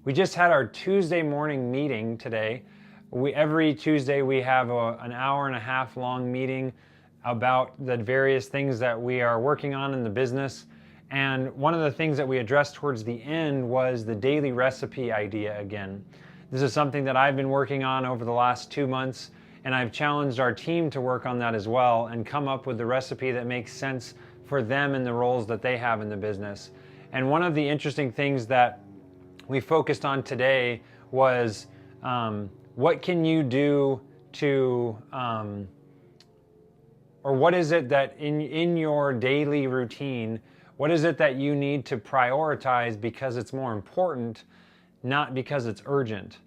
We just had our Tuesday morning meeting today. Every Tuesday we have an hour and a half long meeting about the various things that we are working on in the business. And one of the things that we addressed towards the end was the daily recipe idea again. This is something that I've been working on over the last 2 months, and I've challenged our team to work on that as well and come up with the recipe that makes sense for them and the roles that they have in the business. And one of the interesting things that we focused on today was what can you do to, or what is it that in your daily routine, what is it that you need to prioritize because it's more important, not because it's urgent?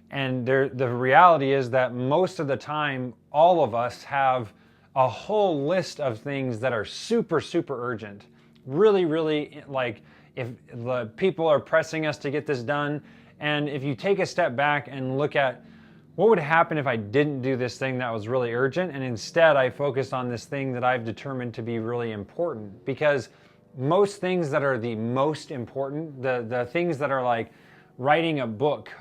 And the reality is that most of the time, all of us have a whole list of things that are super, super urgent. Really, really, like, if the people are pressing us to get this done, and if you take a step back and look at what would happen if I didn't do this thing that was really urgent, and instead I focused on this thing that I've determined to be really important. Because most things that are the most important, the things that are like writing a book,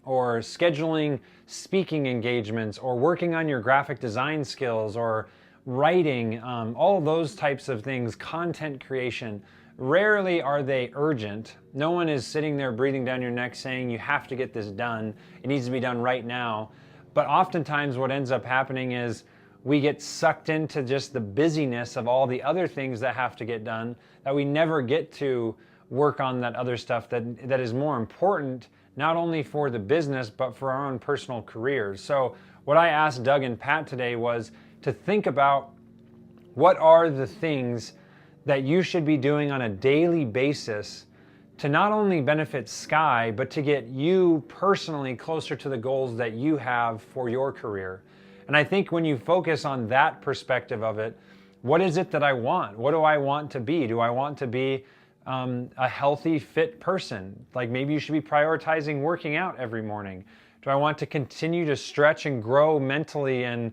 or scheduling speaking engagements, or working on your graphic design skills, or writing, all of those types of things, content creation, rarely are they urgent. No one is sitting there breathing down your neck saying you have to get this done. It needs to be done right now. But oftentimes what ends up happening is we get sucked into just the busyness of all the other things that have to get done, that we never get to work on that other stuff that is more important, not only for the business, but for our own personal careers. So what I asked Doug and Pat today was to think about what are the things that you should be doing on a daily basis to not only benefit Sky, but to get you personally closer to the goals that you have for your career. And I think when you focus on that perspective of it, what is it that I want? What do I want to be? Do I want to be a healthy, fit person? Like, maybe you should be prioritizing working out every morning. Do I want to continue to stretch and grow mentally and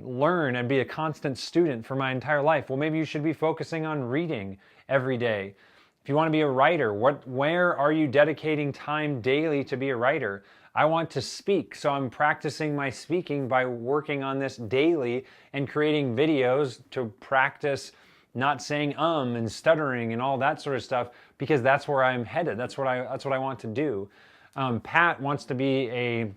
learn and be a constant student for my entire life? Well, maybe you should be focusing on reading every day. If you want to be a writer, where are you dedicating time daily to be a writer? I want to speak, so I'm practicing my speaking by working on this daily and creating videos to practice not saying and stuttering and all that sort of stuff, because that's where I'm headed. That's what I want to do. Pat wants to be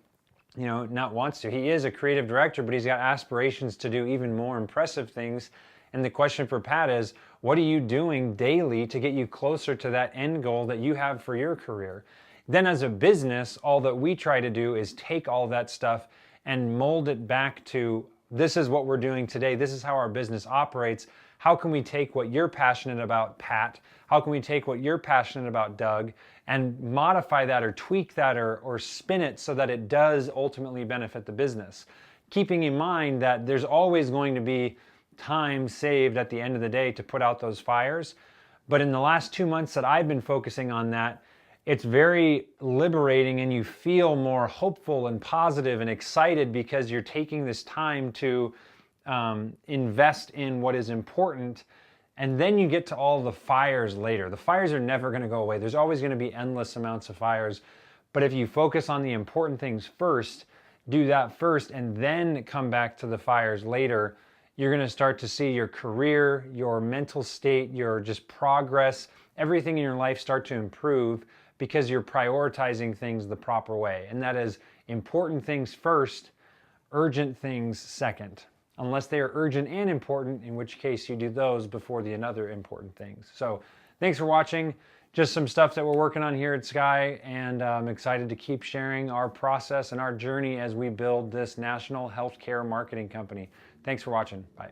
not wants to, he is a creative director, but he's got aspirations to do even more impressive things. And the question for Pat is, what are you doing daily to get you closer to that end goal that you have for your career? Then as a business, all that we try to do is take all that stuff and mold it back to, this is what we're doing today. This is how our business operates. How can we take what you're passionate about, Pat? How can we take what you're passionate about, Doug, and modify that or tweak that or spin it so that it does ultimately benefit the business? Keeping in mind that there's always going to be time saved at the end of the day to put out those fires. But in the last 2 months that I've been focusing on that, it's very liberating, and you feel more hopeful and positive and excited because you're taking this time to invest in what is important. And then you get to all the fires later. The fires are never going to go away. There's always going to be endless amounts of fires. But if you focus on the important things first, do that first, and then come back to the fires later, you're going to start to see your career, your mental state, your just progress, everything in your life start to improve because you're prioritizing things the proper way. And that is important things first, urgent things second. Unless they are urgent and important, in which case you do those before the other important things. So thanks for watching. Just some stuff that we're working on here at Sky, and I'm excited to keep sharing our process and our journey as we build this national healthcare marketing company. Thanks for watching. Bye.